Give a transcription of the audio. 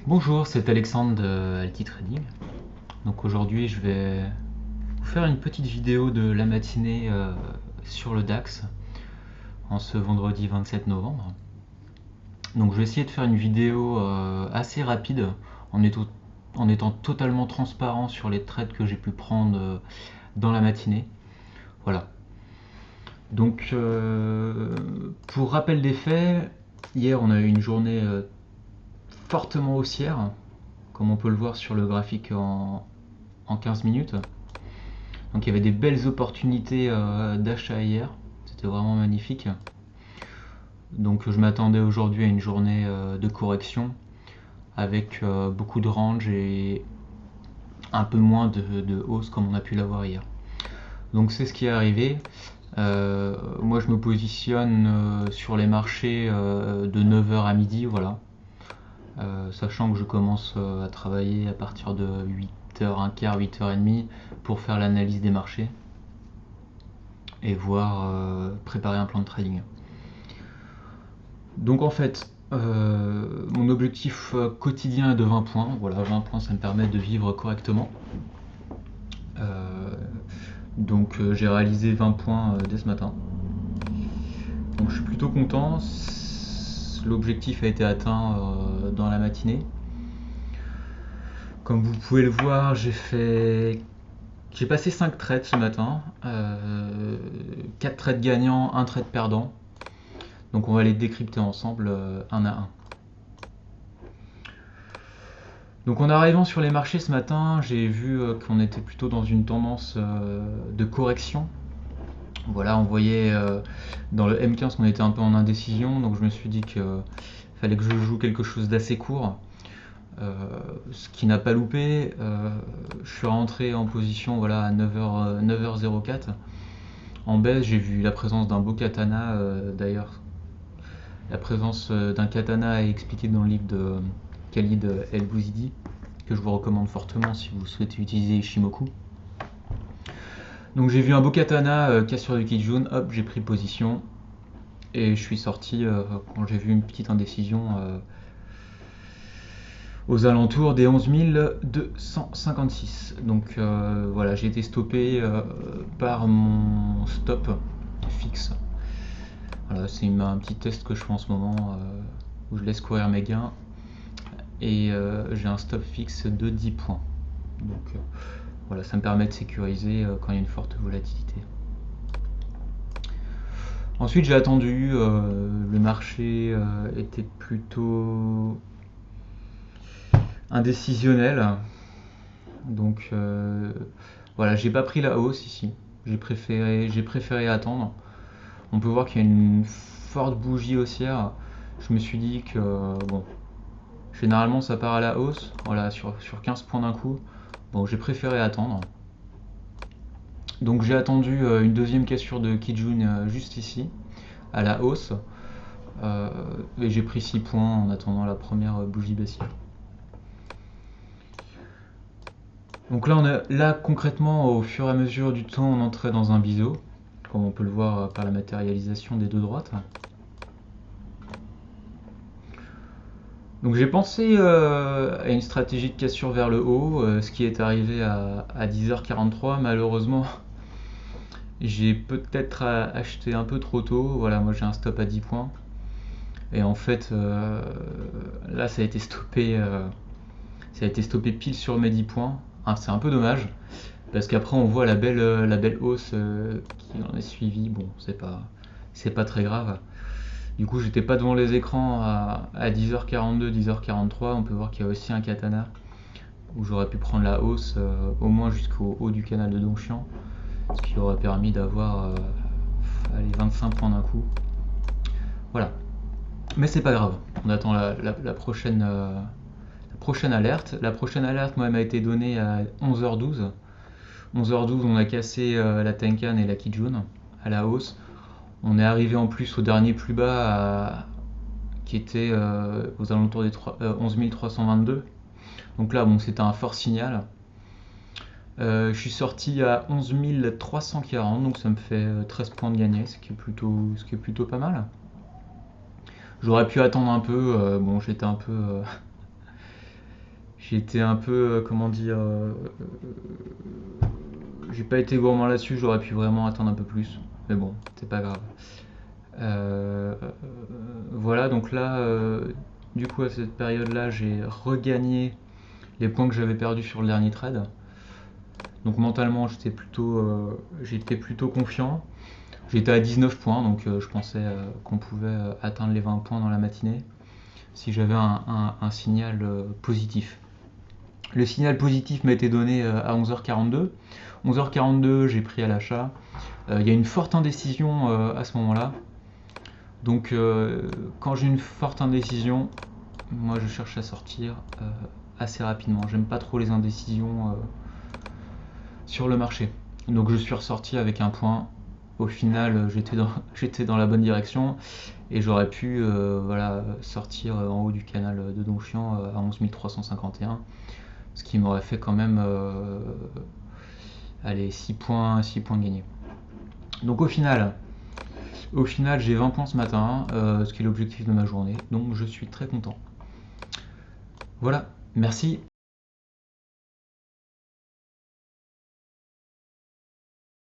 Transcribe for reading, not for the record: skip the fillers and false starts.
Bonjour, c'est Alexandre de Alti Trading. Donc aujourd'hui, je vais vous faire une petite vidéo de la matinée sur le DAX en ce vendredi 27 novembre. Donc je vais essayer de faire une vidéo assez rapide en étant, en étant totalement transparent sur les trades que j'ai pu prendre dans la matinée. Voilà. Donc pour rappel des faits, hier on a eu une journée fortement haussière, comme on peut le voir sur le graphique en 15 minutes. Donc il y avait des belles opportunités d'achat hier, c'était vraiment magnifique. Donc je m'attendais aujourd'hui à une journée de correction avec beaucoup de range et un peu moins de hausse comme on a pu l'avoir hier. Donc c'est ce qui est arrivé. Moi je me positionne sur les marchés de 9h à midi, voilà. Sachant que je commence à travailler à partir de 8h15, 8h30 pour faire l'analyse des marchés et voir préparer un plan de trading. Donc en fait, mon objectif quotidien est de 20 points. Voilà, 20 points, ça me permet de vivre correctement. Donc j'ai réalisé 20 points dès ce matin. Donc je suis plutôt content. L'objectif a été atteint dans la matinée. Comme vous pouvez le voir, j'ai passé 5 trades ce matin. 4 trades gagnants, 1 trade perdant. Donc on va les décrypter ensemble un à un. Donc en arrivant sur les marchés ce matin, j'ai vu qu'on était plutôt dans une tendance de correction. Voilà, on voyait dans le M15 qu'on était un peu en indécision, donc je me suis dit qu'il fallait que je joue quelque chose d'assez court. Ce qui n'a pas loupé. Je suis rentré en position voilà, à 9h04. En baisse, j'ai vu la présence d'un beau katana. D'ailleurs, la présence d'un katana est expliquée dans le livre de Khalid El Bouzidi, que je vous recommande fortement si vous souhaitez utiliser Ishimoku. Donc j'ai vu un beau katana cassure du Kijun, hop, j'ai pris position et je suis sorti quand j'ai vu une petite indécision aux alentours des 11 256. Donc voilà, j'ai été stoppé par mon stop fixe. Voilà, c'est un petit test que je fais en ce moment où je laisse courir mes gains et j'ai un stop fixe de 10 points. Donc voilà, ça me permet de sécuriser quand il y a une forte volatilité. Ensuite, j'ai attendu, le marché était plutôt indécisionnel. Donc voilà, j'ai pas pris la hausse ici. J'ai préféré attendre. On peut voir qu'il y a une forte bougie haussière. Je me suis dit que bon, généralement ça part à la hausse, voilà, sur 15 points d'un coup. Bon, j'ai préféré attendre. Donc j'ai attendu une deuxième cassure de Kijun juste ici, à la hausse. Et j'ai pris 6 points en attendant la première bougie baissière. Donc là concrètement, au fur et à mesure du temps, on entrait dans un biseau, comme on peut le voir par la matérialisation des deux droites. Donc j'ai pensé à une stratégie de cassure vers le haut, ce qui est arrivé à 10h43. Malheureusement, j'ai peut-être acheté un peu trop tôt. Voilà, moi j'ai un stop à 10 points. Et en fait, là ça a été stoppé pile sur mes 10 points. Ah, c'est un peu dommage, parce qu'après on voit la belle hausse qui en est suivie. Bon, c'est pas très grave. Du coup, j'étais pas devant les écrans à 10h42, 10h43. On peut voir qu'il y a aussi un katana où j'aurais pu prendre la hausse au moins jusqu'au haut du canal de Dongxian, ce qui aurait permis d'avoir 25 points d'un coup. Voilà. Mais c'est pas grave. On attend la prochaine alerte. La prochaine alerte, moi, elle m'a été donnée à 11h12. 11h12, on a cassé la Tenkan et la Kijun à la hausse. On est arrivé en plus au dernier plus bas qui était aux alentours des 11 322. Donc là, bon, c'était un fort signal. Je suis sorti à 11 340, donc ça me fait 13 points de gagné, ce qui est plutôt pas mal. J'aurais pu attendre un peu, bon, j'étais un peu J'ai été un peu, comment dire, j'ai pas été gourmand là-dessus, j'aurais pu vraiment attendre un peu plus. Mais bon, c'est pas grave. Euh, euh, voilà, donc là, du coup, à cette période-là, j'ai regagné les points que j'avais perdus sur le dernier trade. Donc mentalement, j'étais plutôt confiant. J'étais à 19 points, donc je pensais qu'on pouvait atteindre les 20 points dans la matinée si j'avais un signal positif. Le signal positif m'a été donné à 11h42. 11h42, j'ai pris à l'achat. Il y a une forte indécision à ce moment-là. Donc quand j'ai une forte indécision, moi je cherche à sortir assez rapidement. J'aime pas trop les indécisions sur le marché. Donc je suis ressorti avec un point. Au final, j'étais dans la bonne direction et j'aurais pu voilà, sortir en haut du canal de Donchian à 11 351, ce qui m'aurait fait quand même allez, 6 points gagnés. Donc au final j'ai 20 points ce matin, ce qui est l'objectif de ma journée, donc je suis très content. Voilà, merci.